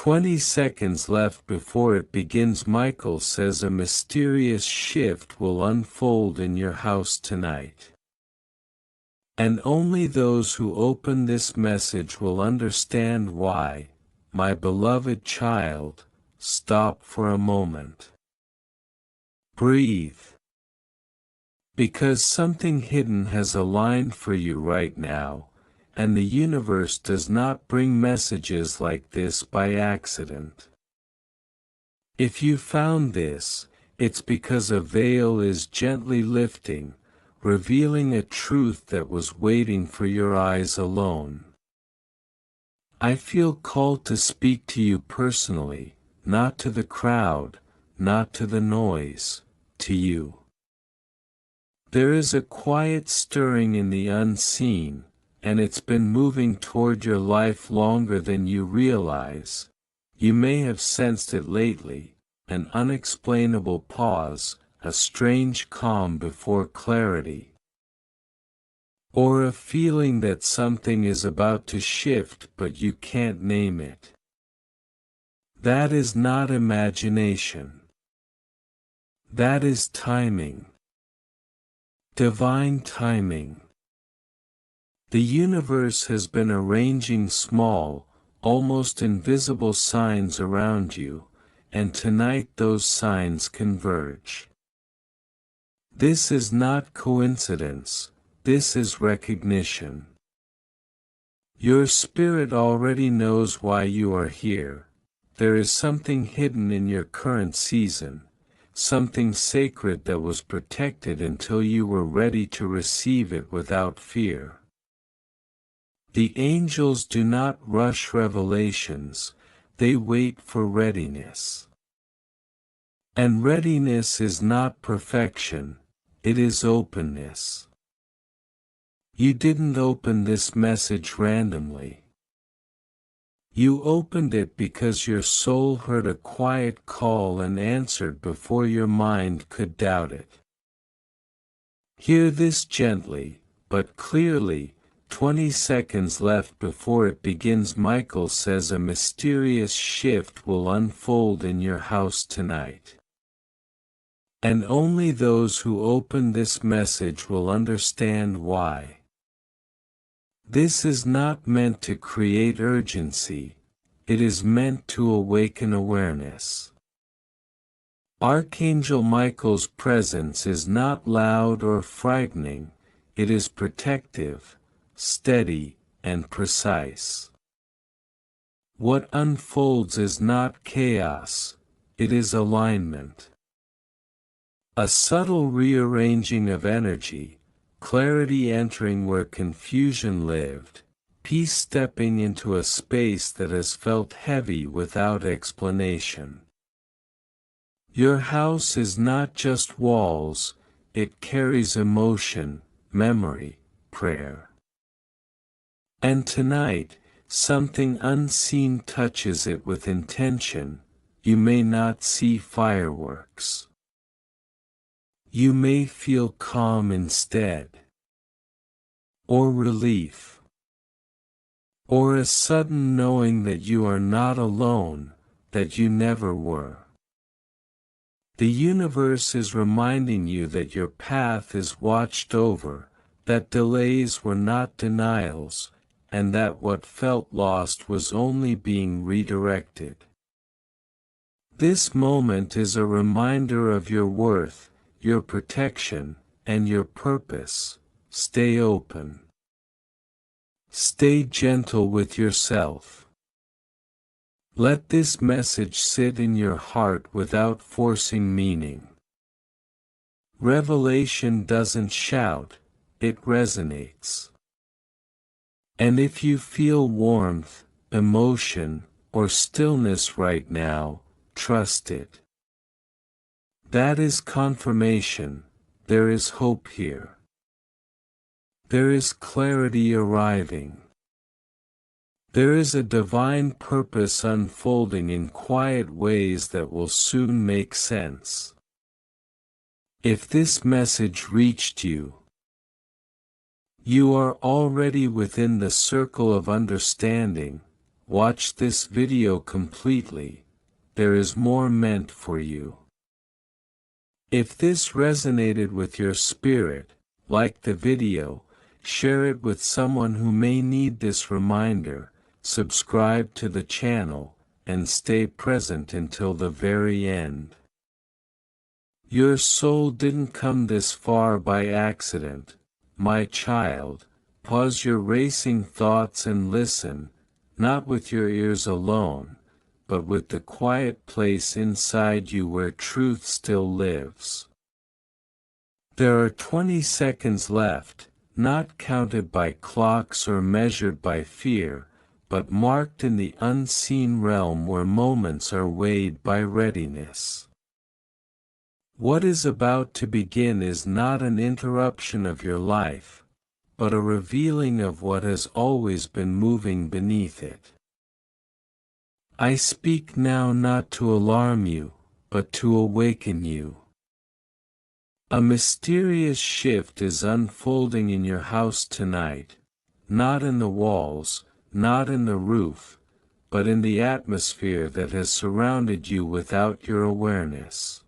20 seconds left before it begins. Michael says a mysterious shift will unfold in your house tonight. And only those who open this message will understand why. My beloved child, stop for a moment. Breathe. Because something hidden has aligned for you right now, and the universe does not bring messages like this by accident. If you found this, it's because a veil is gently lifting, revealing a truth that was waiting for your eyes alone. I feel called to speak to you personally, not to the crowd, not to the noise, to you. There is a quiet stirring in the unseen, and it's been moving toward your life longer than you realize. You may have sensed it lately, an unexplainable pause, a strange calm before clarity. Or a feeling that something is about to shift but you can't name it. That is not imagination. That is timing. Divine timing. The universe has been arranging small, almost invisible signs around you, and tonight those signs converge. This is not coincidence, this is recognition. Your spirit already knows why you are here. There is something hidden in your current season, something sacred that was protected until you were ready to receive it without fear. The angels do not rush revelations, they wait for readiness. And readiness is not perfection, it is openness. You didn't open this message randomly. You opened it because your soul heard a quiet call and answered before your mind could doubt it. Hear this gently, but clearly. 20 seconds left before it begins. Michael says a mysterious shift will unfold in your house tonight. And only those who open this message will understand why. This is not meant to create urgency, it is meant to awaken awareness. Archangel Michael's presence is not loud or frightening, it is protective, steady, and precise. What unfolds is not chaos, it is alignment. A subtle rearranging of energy, clarity entering where confusion lived, peace stepping into a space that has felt heavy without explanation. Your house is not just walls, it carries emotion, memory, prayer. And tonight, something unseen touches it with intention. You may not see fireworks. You may feel calm instead. Or relief. Or a sudden knowing that you are not alone, that you never were. The universe is reminding you that your path is watched over, that delays were not denials, and that what felt lost was only being redirected. This moment is a reminder of your worth, your protection, and your purpose. Stay open. Stay gentle with yourself. Let this message sit in your heart without forcing meaning. Revelation doesn't shout, it resonates. And if you feel warmth, emotion, or stillness right now, trust it. That is confirmation, there is hope here. There is clarity arriving. There is a divine purpose unfolding in quiet ways that will soon make sense. If this message reached you, you are already within the circle of understanding, watch this video completely. There is more meant for you. If this resonated with your spirit, like the video, share it with someone who may need this reminder, subscribe to the channel, and stay present until the very end. Your soul didn't come this far by accident, my child. Pause your racing thoughts and listen, not with your ears alone, but with the quiet place inside you where truth still lives. There are 20 seconds left, not counted by clocks or measured by fear, but marked in the unseen realm where moments are weighed by readiness. What is about to begin is not an interruption of your life, but a revealing of what has always been moving beneath it. I speak now not to alarm you, but to awaken you. A mysterious shift is unfolding in your house tonight, not in the walls, not in the roof, but in the atmosphere that has surrounded you without your awareness.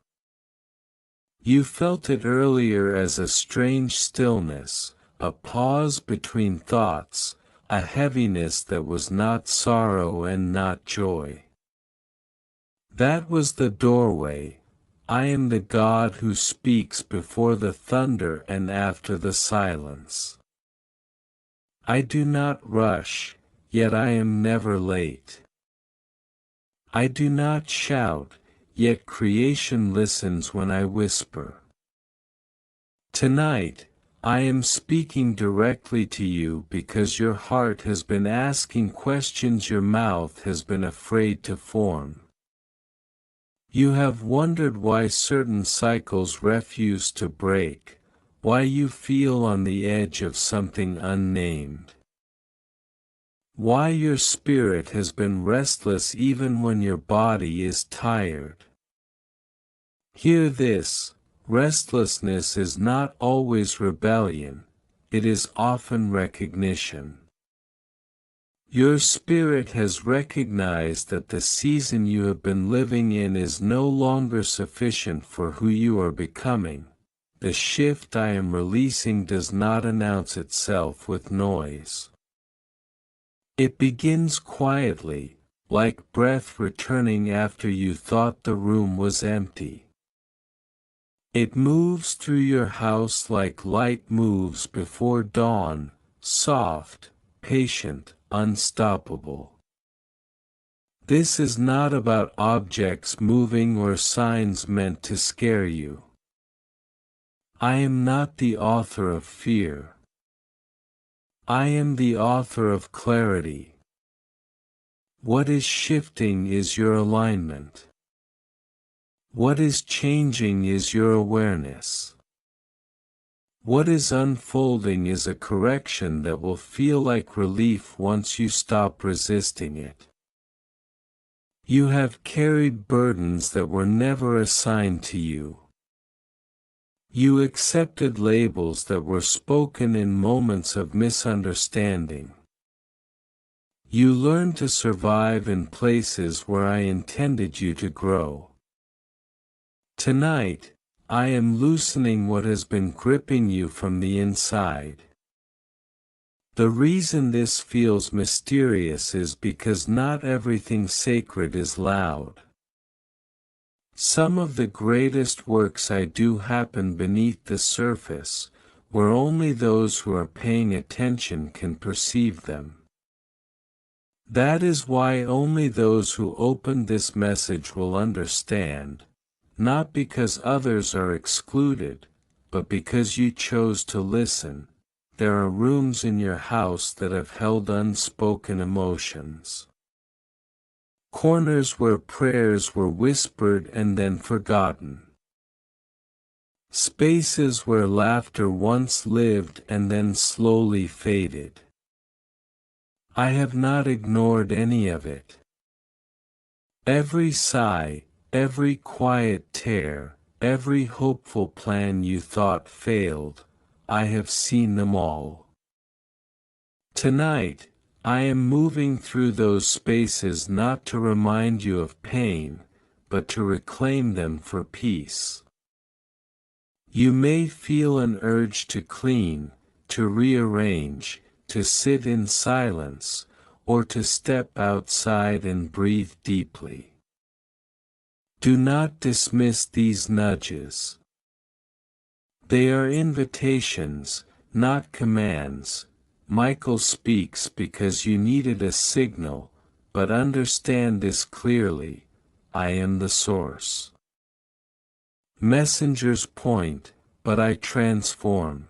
You felt it earlier as a strange stillness, a pause between thoughts, a heaviness that was not sorrow and not joy. That was the doorway. I am the God who speaks before the thunder and after the silence. I do not rush, yet I am never late. I do not shout, yet creation listens when I whisper. Tonight, I am speaking directly to you because your heart has been asking questions your mouth has been afraid to form. You have wondered why certain cycles refuse to break, why you feel on the edge of something unnamed. Why your spirit has been restless even when your body is tired. Hear this, restlessness is not always rebellion, it is often recognition. Your spirit has recognized that the season you have been living in is no longer sufficient for who you are becoming. The shift I am releasing does not announce itself with noise. It begins quietly, like breath returning after you thought the room was empty. It moves through your house like light moves before dawn, soft, patient, unstoppable. This is not about objects moving or signs meant to scare you. I am not the author of fear. I am the author of clarity. What is shifting is your alignment. What is changing is your awareness. What is unfolding is a correction that will feel like relief once you stop resisting it. You have carried burdens that were never assigned to you. You accepted labels that were spoken in moments of misunderstanding. You learned to survive in places where I intended you to grow. Tonight, I am loosening what has been gripping you from the inside. The reason this feels mysterious is because not everything sacred is loud. Some of the greatest works I do happen beneath the surface, where only those who are paying attention can perceive them. That is why only those who open this message will understand, not because others are excluded, but because you chose to listen. There are rooms in your house that have held unspoken emotions. Corners where prayers were whispered and then forgotten. Spaces where laughter once lived and then slowly faded. I have not ignored any of it. Every sigh, every quiet tear, every hopeful plan you thought failed, I have seen them all. Tonight, I am moving through those spaces not to remind you of pain, but to reclaim them for peace. You may feel an urge to clean, to rearrange, to sit in silence, or to step outside and breathe deeply. Do not dismiss these nudges. They are invitations, not commands. Michael speaks because you needed a signal, but understand this clearly: I am the source. Messengers point, but I transform.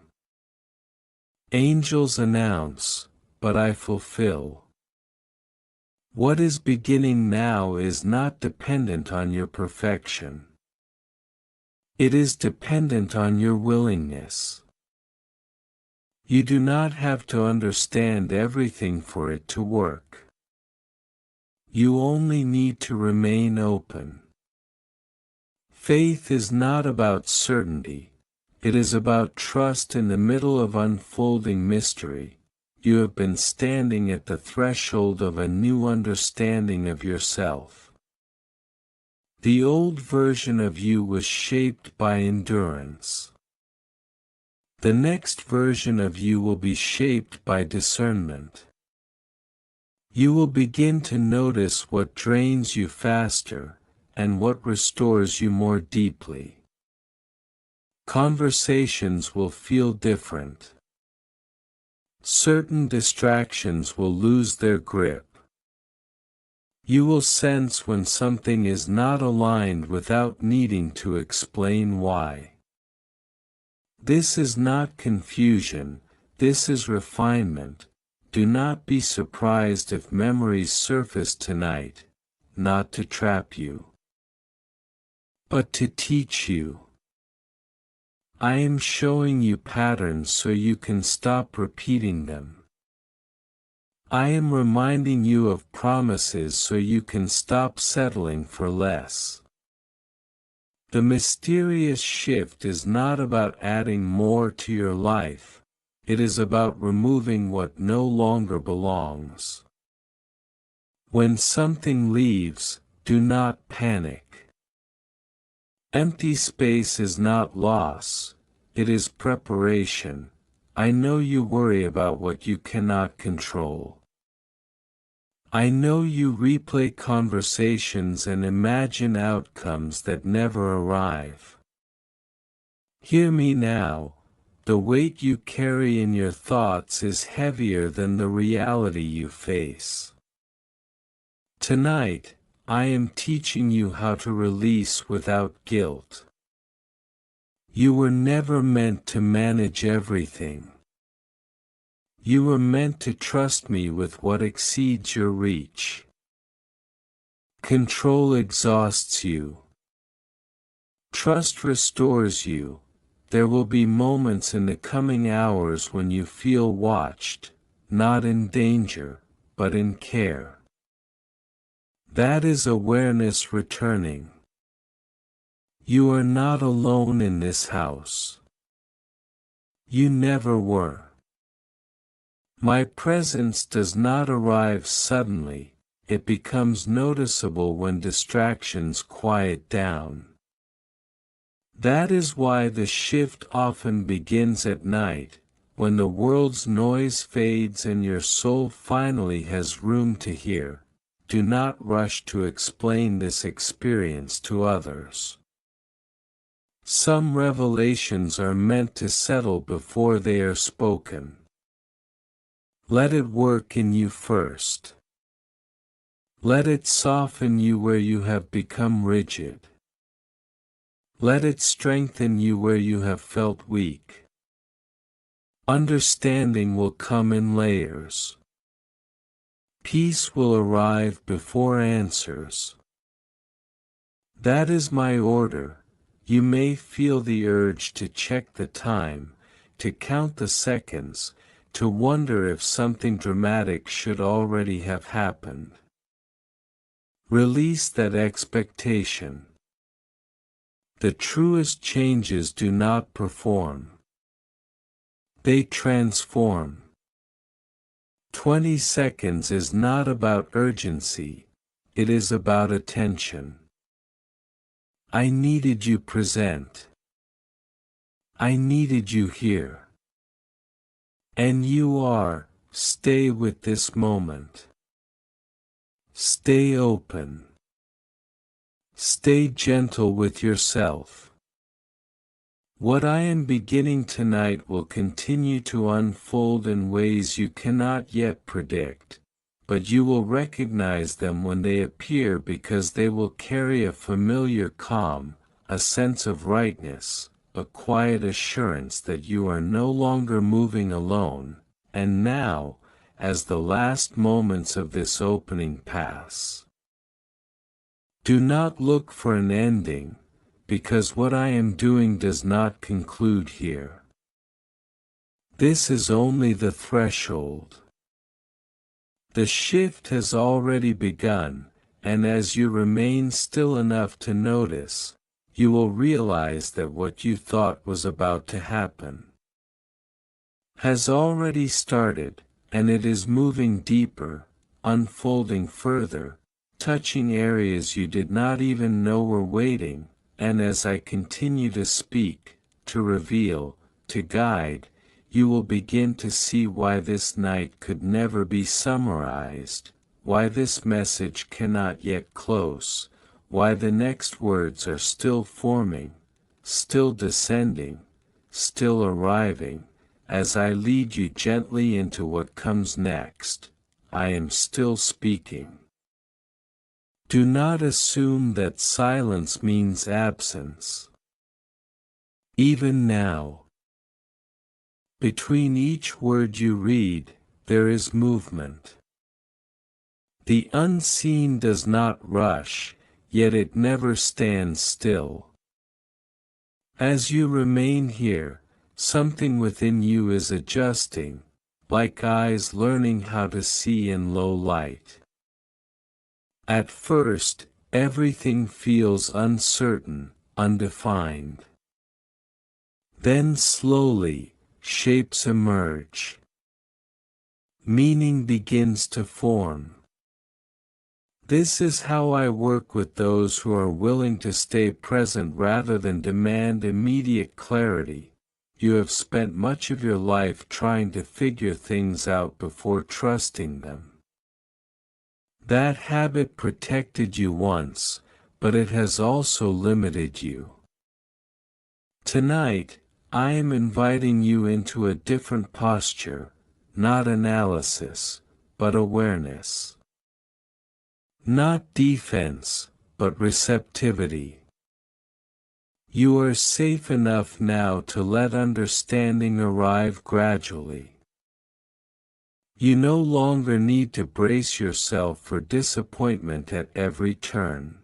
Angels announce, but I fulfill. What is beginning now is not dependent on your perfection. It is dependent on your willingness. You do not have to understand everything for it to work. You only need to remain open. Faith is not about certainty. It is about trust in the middle of unfolding mystery. You have been standing at the threshold of a new understanding of yourself. The old version of you was shaped by endurance. The next version of you will be shaped by discernment. You will begin to notice what drains you faster, and what restores you more deeply. Conversations will feel different. Certain distractions will lose their grip. You will sense when something is not aligned without needing to explain why. This is not confusion, this is refinement. Do not be surprised if memories surface tonight, not to trap you, but to teach you. I am showing you patterns so you can stop repeating them. I am reminding you of promises so you can stop settling for less. The mysterious shift is not about adding more to your life. It is about removing what no longer belongs. When something leaves, do not panic. Empty space is not loss, it is preparation. I know you worry about what you cannot control. I know you replay conversations and imagine outcomes that never arrive. Hear me now. The weight you carry in your thoughts is heavier than the reality you face. Tonight, I am teaching you how to release without guilt. You were never meant to manage everything. You were meant to trust me with what exceeds your reach. Control exhausts you. Trust restores you. There will be moments in the coming hours when you feel watched, not in danger, but in care. That is awareness returning. You are not alone in this house. You never were. My presence does not arrive suddenly, it becomes noticeable when distractions quiet down. That is why the shift often begins at night, when the world's noise fades and your soul finally has room to hear. Do not rush to explain this experience to others. Some revelations are meant to settle before they are spoken. Let it work in you first. Let it soften you where you have become rigid. Let it strengthen you where you have felt weak. Understanding will come in layers. Peace will arrive before answers. That is my order. You may feel the urge to check the time, to count the seconds, to wonder if something dramatic should already have happened. Release that expectation. The truest changes do not perform. They transform. 20 seconds is not about urgency, it is about attention. I needed you present. I needed you here. And you are. Stay with this moment. Stay open. Stay gentle with yourself. What I am beginning tonight will continue to unfold in ways you cannot yet predict, but you will recognize them when they appear because they will carry a familiar calm, a sense of rightness, a quiet assurance that you are no longer moving alone. And now, as the last moments of this opening pass, do not look for an ending, because what I am doing does not conclude here. This is only the threshold. The shift has already begun, and as you remain still enough to notice, you will realize that what you thought was about to happen has already started, and it is moving deeper, unfolding further, touching areas you did not even know were waiting. And as I continue to speak, to reveal, to guide, you will begin to see why this night could never be summarized, why this message cannot yet close, why the next words are still forming, still descending, still arriving. As I lead you gently into what comes next, I am still speaking. Do not assume that silence means absence. Even now, between each word you read, there is movement. The unseen does not rush, yet it never stands still. As you remain here, something within you is adjusting, like eyes learning how to see in low light. At first, everything feels uncertain, undefined. Then slowly, shapes emerge. Meaning begins to form. This is how I work with those who are willing to stay present rather than demand immediate clarity. You have spent much of your life trying to figure things out before trusting them. That habit protected you once, but it has also limited you. Tonight, I am inviting you into a different posture, not analysis, but awareness. Not defense, but receptivity. You are safe enough now to let understanding arrive gradually. You no longer need to brace yourself for disappointment at every turn.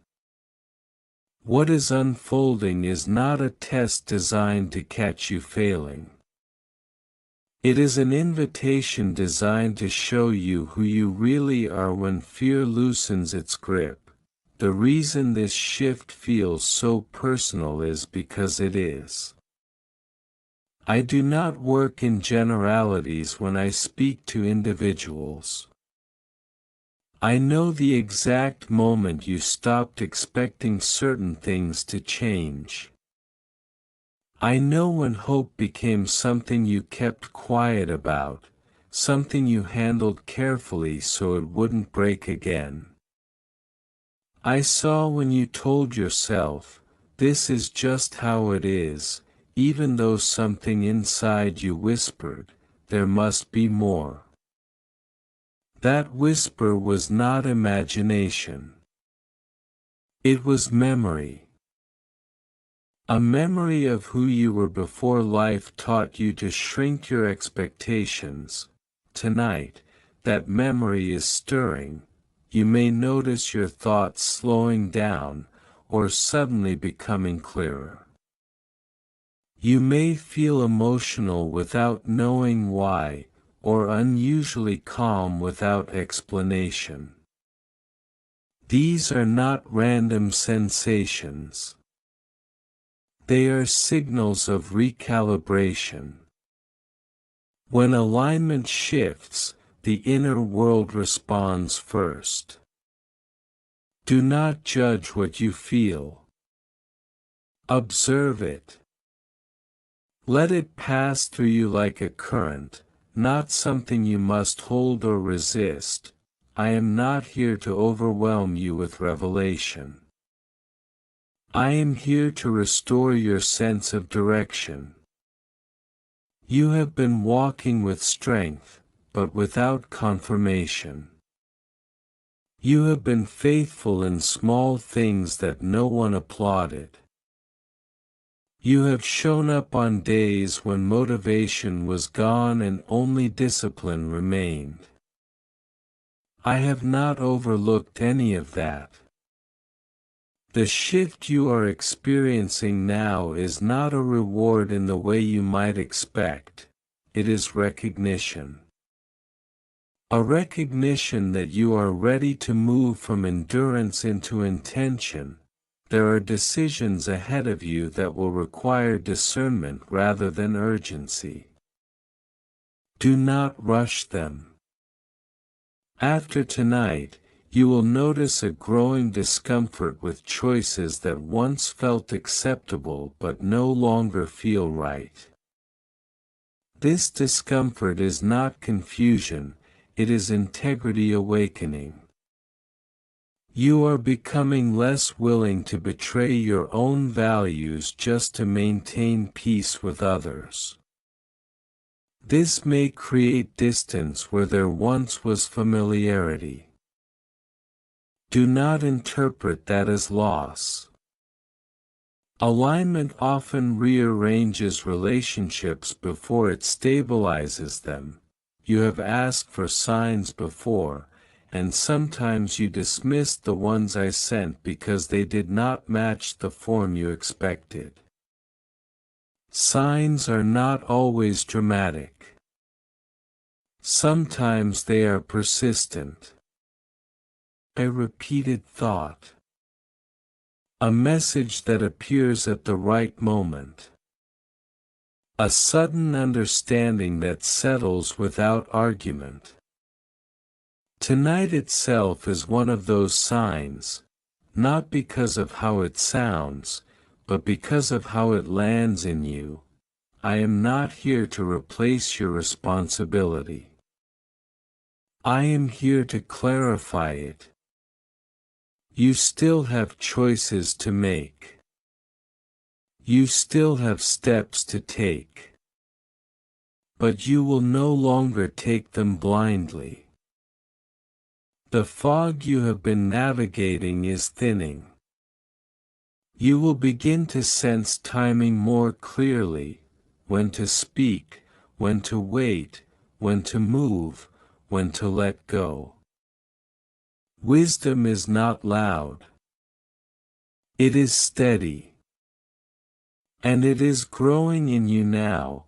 What is unfolding is not a test designed to catch you failing. It is an invitation designed to show you who you really are when fear loosens its grip. The reason this shift feels so personal is because it is. I do not work in generalities when I speak to individuals. I know the exact moment you stopped expecting certain things to change. I know when hope became something you kept quiet about, something you handled carefully so it wouldn't break again. I saw when you told yourself, "This is just how it is," even though something inside you whispered, "There must be more." That whisper was not imagination. It was memory. A memory of who you were before life taught you to shrink your expectations. Tonight, that memory is stirring. You may notice your thoughts slowing down, or suddenly becoming clearer. You may feel emotional without knowing why, or unusually calm without explanation. These are not random sensations. They are signals of recalibration. When alignment shifts, the inner world responds first. Do not judge what you feel. Observe it. Let it pass through you like a current, not something you must hold or resist. I am not here to overwhelm you with revelation. I am here to restore your sense of direction. You have been walking with strength, but without confirmation. You have been faithful in small things that no one applauded. You have shown up on days when motivation was gone and only discipline remained. I have not overlooked any of that. The shift you are experiencing now is not a reward in the way you might expect, it is recognition. A recognition that you are ready to move from endurance into intention. There are decisions ahead of you that will require discernment rather than urgency. Do not rush them. After tonight, you will notice a growing discomfort with choices that once felt acceptable but no longer feel right. This discomfort is not confusion, it is integrity awakening. You are becoming less willing to betray your own values just to maintain peace with others. This may create distance where there once was familiarity. Do not interpret that as loss. Alignment often rearranges relationships before it stabilizes them. You have asked for signs before, and sometimes you dismissed the ones I sent because they did not match the form you expected. Signs are not always dramatic. Sometimes they are persistent. A repeated thought. A message that appears at the right moment. A sudden understanding that settles without argument. Tonight itself is one of those signs, not because of how it sounds, but because of how it lands in you. I am not here to replace your responsibility. I am here to clarify it. You still have choices to make. You still have steps to take. But you will no longer take them blindly. The fog you have been navigating is thinning. You will begin to sense timing more clearly, when to speak, when to wait, when to move, when to let go. Wisdom is not loud. It is steady. And it is growing in you now.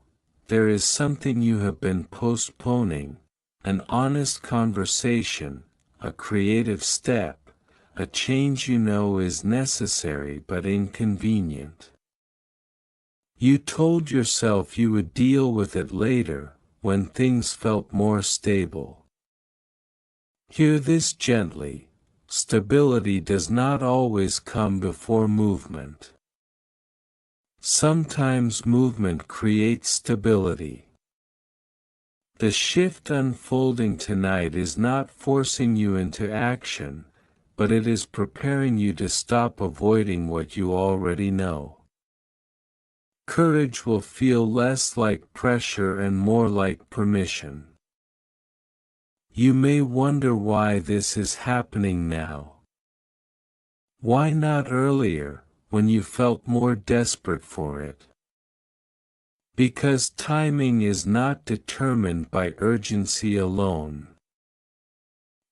There is something you have been postponing, an honest conversation, a creative step, a change you know is necessary but inconvenient. You told yourself you would deal with it later, when things felt more stable. Hear this gently: stability does not always come before movement. Sometimes movement creates stability. The shift unfolding tonight is not forcing you into action, but it is preparing you to stop avoiding what you already know. Courage will feel less like pressure and more like permission. You may wonder why this is happening now. Why not earlier, when you felt more desperate for it? Because timing is not determined by urgency alone.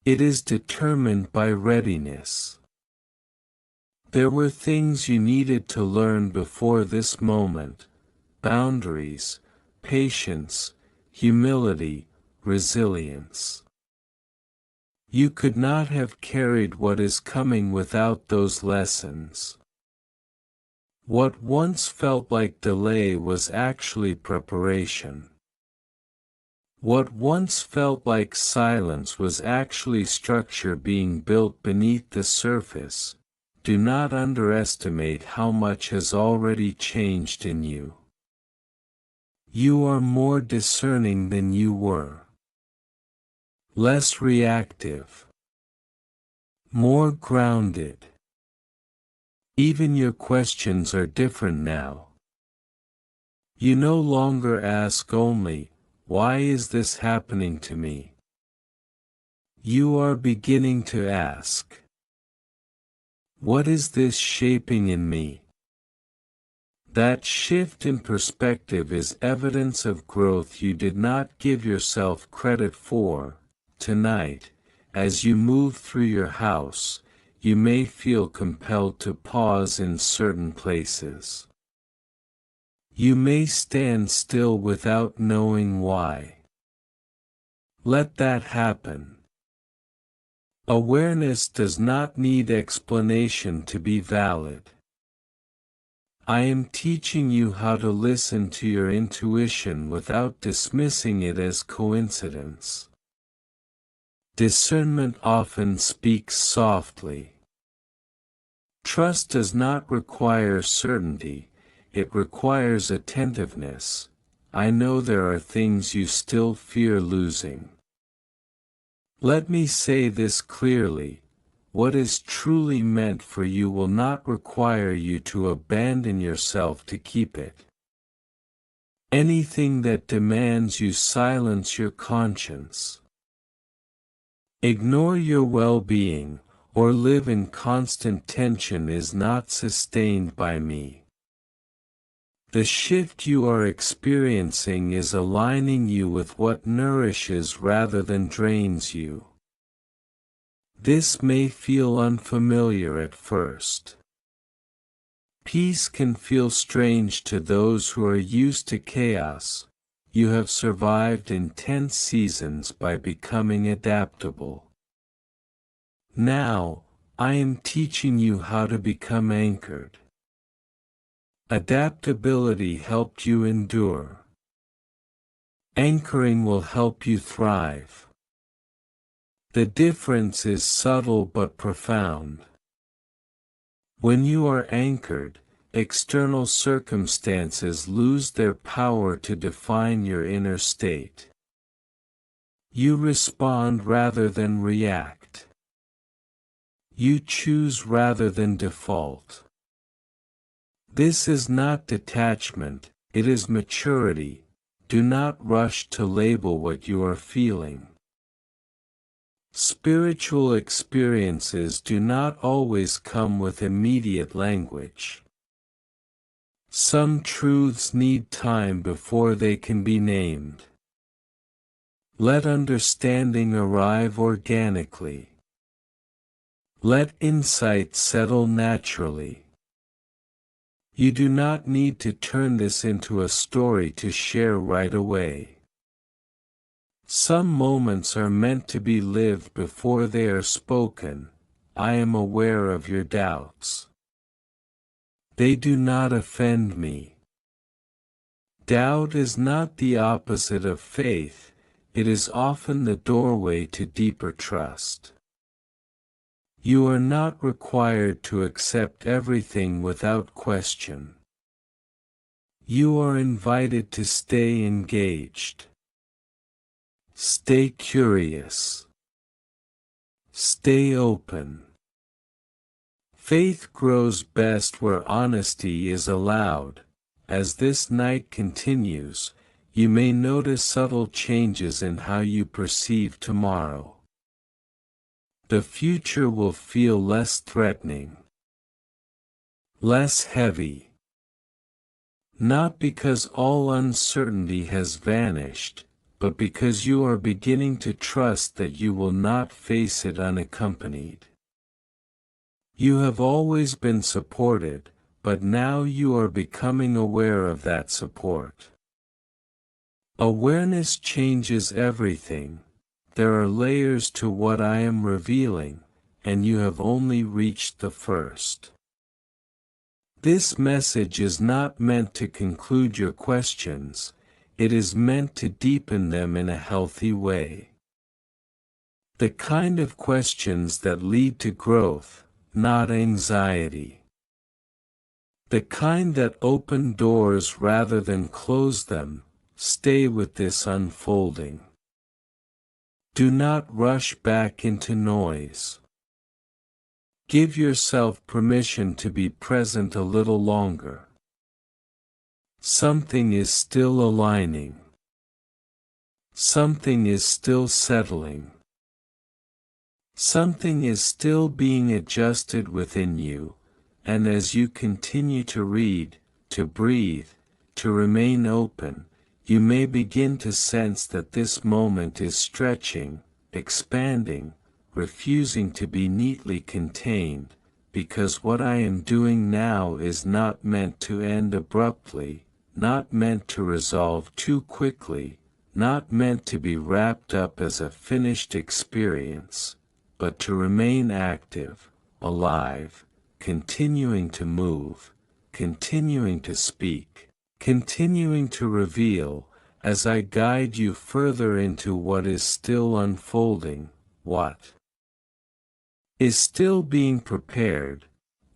It is determined by readiness. There were things you needed to learn before this moment: boundaries, patience, humility, resilience. You could not have carried what is coming without those lessons. What once felt like delay was actually preparation. What once felt like silence was actually structure being built beneath the surface. Do not underestimate how much has already changed in you. You are more discerning than you were. Less reactive. More grounded. Even your questions are different now. You no longer ask only, "Why is this happening to me?" You are beginning to ask, "What is this shaping in me?" That shift in perspective is evidence of growth you did not give yourself credit for. Tonight, as you move through your house, you may feel compelled to pause in certain places. You may stand still without knowing why. Let that happen. Awareness does not need explanation to be valid. I am teaching you how to listen to your intuition without dismissing it as coincidence. Discernment often speaks softly. Trust does not require certainty, it requires attentiveness. I know there are things you still fear losing. Let me say this clearly. What is truly meant for you will not require you to abandon yourself to keep it. Anything that demands you silence your conscience. Ignore your well-being, or live in constant tension is not sustained by me. The shift you are experiencing is aligning you with what nourishes rather than drains you. This may feel unfamiliar at first. Peace can feel strange to those who are used to chaos. You have survived intense seasons by becoming adaptable. Now, I am teaching you how to become anchored. Adaptability helped you endure. Anchoring will help you thrive. The difference is subtle but profound. When you are anchored, external circumstances lose their power to define your inner state. You respond rather than react. You choose rather than default. This is not detachment, it is maturity. Do not rush to label what you are feeling. Spiritual experiences do not always come with immediate language. Some truths need time before they can be named. Let understanding arrive organically. Let insight settle naturally. You do not need to turn this into a story to share right away. Some moments are meant to be lived before they are spoken. I am aware of your doubts. They do not offend me. Doubt is not the opposite of faith, it is often the doorway to deeper trust. You are not required to accept everything without question. You are invited to stay engaged. Stay curious. Stay open. Faith grows best where honesty is allowed. As this night continues, you may notice subtle changes in how you perceive tomorrow. The future will feel less threatening. Less heavy. Not because all uncertainty has vanished, but because you are beginning to trust that you will not face it unaccompanied. You have always been supported, but now you are becoming aware of that support. Awareness changes everything. There are layers to what I am revealing, and you have only reached the first. This message is not meant to conclude your questions. it is meant to deepen them in a healthy way. The kind of questions that lead to growth, not anxiety. The kind that open doors rather than close them. Stay with this unfolding. Do not rush back into noise. Give yourself permission to be present a little longer. Something is still aligning. Something is still settling. Something is still being adjusted within you, and as you continue to read, to breathe, to remain open, you may begin to sense that this moment is stretching, expanding, refusing to be neatly contained, because what I am doing now is not meant to end abruptly, not meant to resolve too quickly, not meant to be wrapped up as a finished experience, but to remain active, alive, continuing to move, continuing to speak, continuing to reveal, as I guide you further into what is still unfolding, what is still being prepared,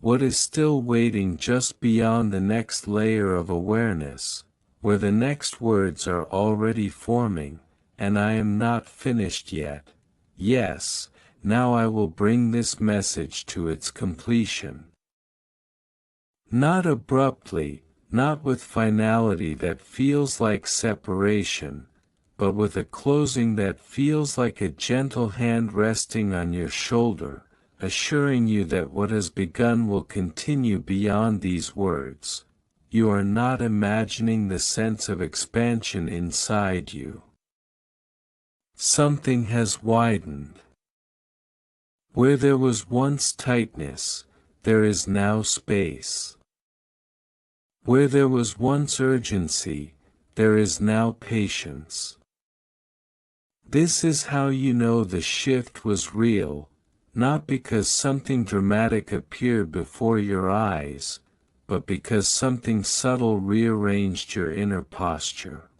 what is still waiting just beyond the next layer of awareness, where the next words are already forming, and I am not finished yet. Yes, now I will bring this message to its completion. Not abruptly, not with finality that feels like separation, but with a closing that feels like a gentle hand resting on your shoulder, assuring you that what has begun will continue beyond these words. You are not imagining the sense of expansion inside you. Something has widened. Where there was once tightness, there is now space. Where there was once urgency, there is now patience. This is how you know the shift was real, not because something dramatic appeared before your eyes, but because something subtle rearranged your inner posture.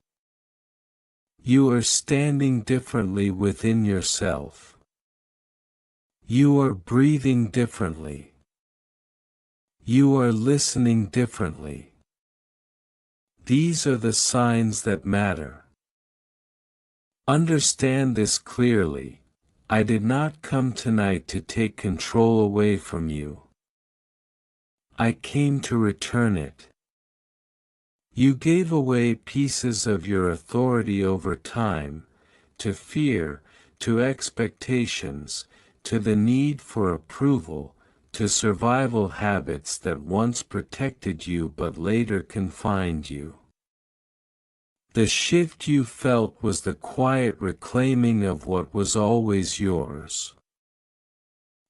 You are standing differently within yourself. You are breathing differently. You are listening differently. These are the signs that matter. Understand this clearly. I did not come tonight to take control away from you. I came to return it. You gave away pieces of your authority over time, to fear, to expectations, to the need for approval, to survival habits that once protected you but later confined you. The shift you felt was the quiet reclaiming of what was always yours.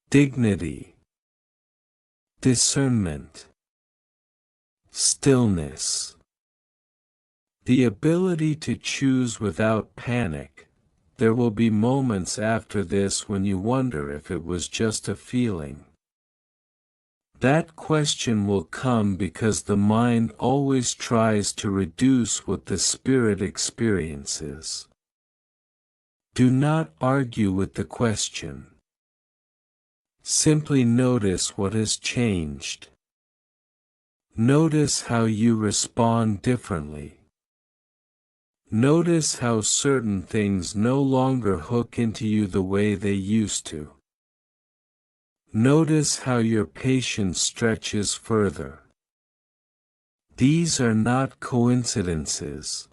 Dignity, discernment, stillness. The ability to choose without panic. There will be moments after this when you wonder if it was just a feeling. That question will come because the mind always tries to reduce what the spirit experiences. Do not argue with the question. Simply notice what has changed. Notice how you respond differently. Notice how certain things no longer hook into you the way they used to. Notice how your patience stretches further. These are not coincidences.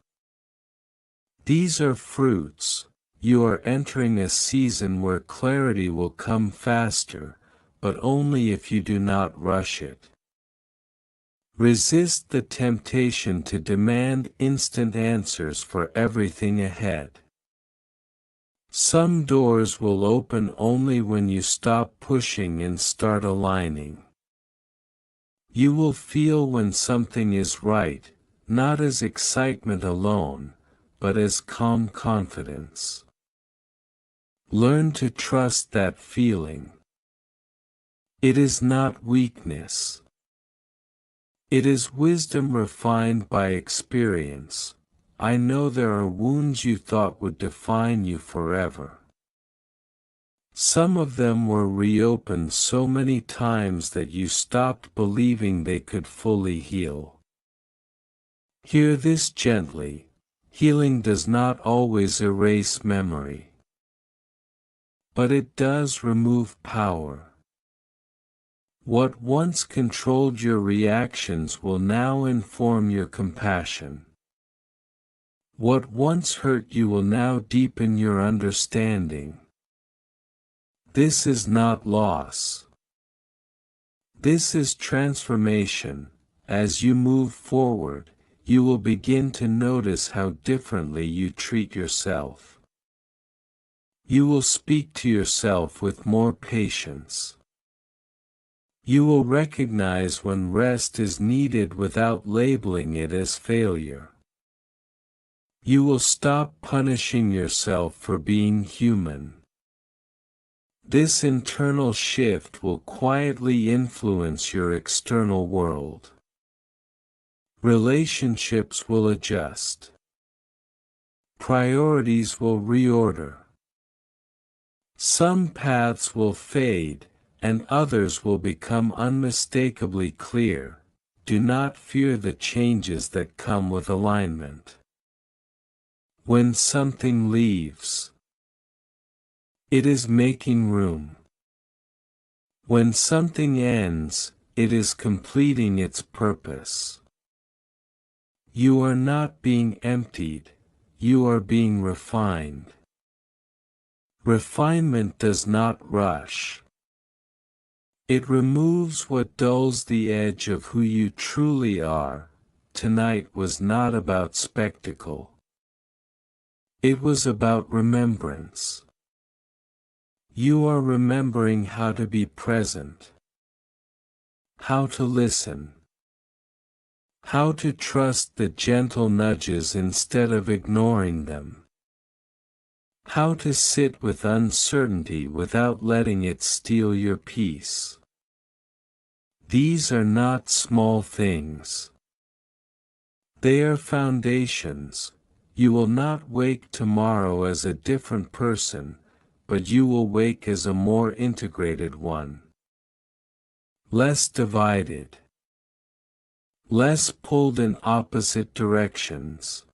These are fruits. You are entering a season where clarity will come faster, but only if you do not rush it. Resist the temptation to demand instant answers for everything ahead. Some doors will open only when you stop pushing and start aligning. You will feel when something is right, not as excitement alone, but as calm confidence. Learn to trust that feeling. It is not weakness. It is wisdom refined by experience, I know there are wounds you thought would define you forever. Some of them were reopened so many times that you stopped believing they could fully heal. Hear this gently: healing does not always erase memory, but it does remove power. What once controlled your reactions will now inform your compassion. What once hurt you will now deepen your understanding. This is not loss. This is transformation. As you move forward, you will begin to notice how differently you treat yourself. You will speak to yourself with more patience. You will recognize when rest is needed without labeling it as failure. You will stop punishing yourself for being human. This internal shift will quietly influence your external world. Relationships will adjust. Priorities will reorder. Some paths will fade, and others will become unmistakably clear. Do not fear the changes that come with alignment. When something leaves, it is making room. When something ends, it is completing its purpose. You are not being emptied, you are being refined. Refinement does not rush. It removes what dulls the edge of who you truly are. Tonight was not about spectacle. It was about remembrance. You are remembering how to be present, how to listen, how to trust the gentle nudges instead of ignoring them, how to sit with uncertainty without letting it steal your peace. These are not small things. They are foundations. You will not wake tomorrow as a different person, but you will wake as a more integrated one. Less divided. Less pulled in opposite directions.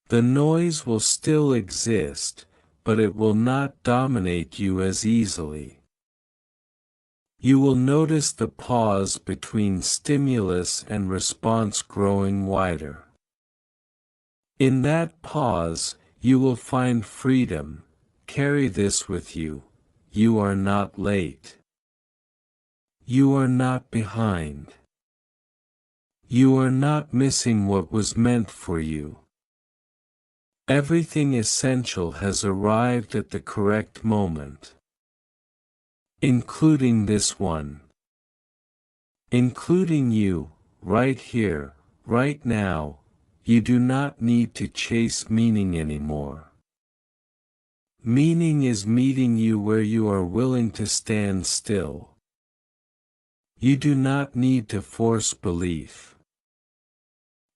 The noise will still exist, but it will not dominate you as easily. You will notice the pause between stimulus and response growing wider. In that pause, you will find freedom. Carry this with you: you are not late. You are not behind. You are not missing what was meant for you. Everything essential has arrived at the correct moment. Including this one. Including you, right here, right now. You do not need to chase meaning anymore. Meaning is meeting you where you are willing to stand still. You do not need to force belief.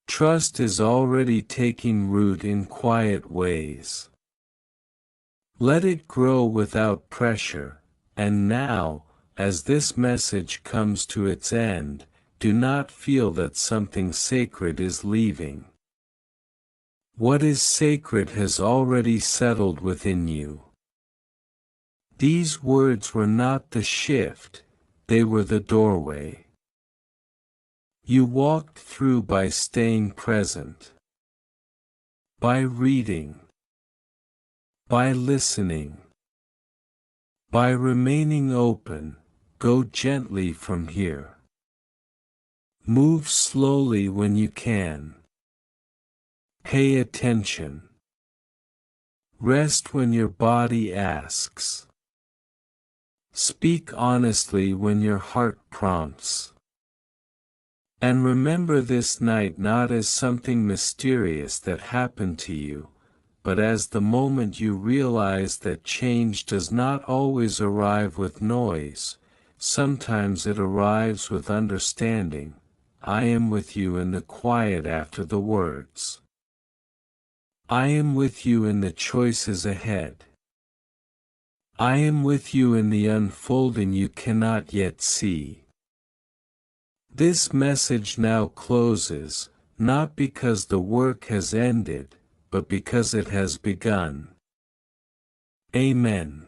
Trust is already taking root in quiet ways. Let it grow without pressure, and now, as this message comes to its end, do not feel that something sacred is leaving. What is sacred has already settled within you. These words were not the shift, they were the doorway. You walked through by staying present, by reading, by listening, by remaining open. Go gently from here. Move slowly when you can. Pay attention. Rest when your body asks. Speak honestly when your heart prompts. And remember this night not as something mysterious that happened to you, but as the moment you realize that change does not always arrive with noise. Sometimes it arrives with understanding. I am with you in the quiet after the words. I am with you in the choices ahead. I am with you in the unfolding you cannot yet see. This message now closes, not because the work has ended, but because it has begun. Amen.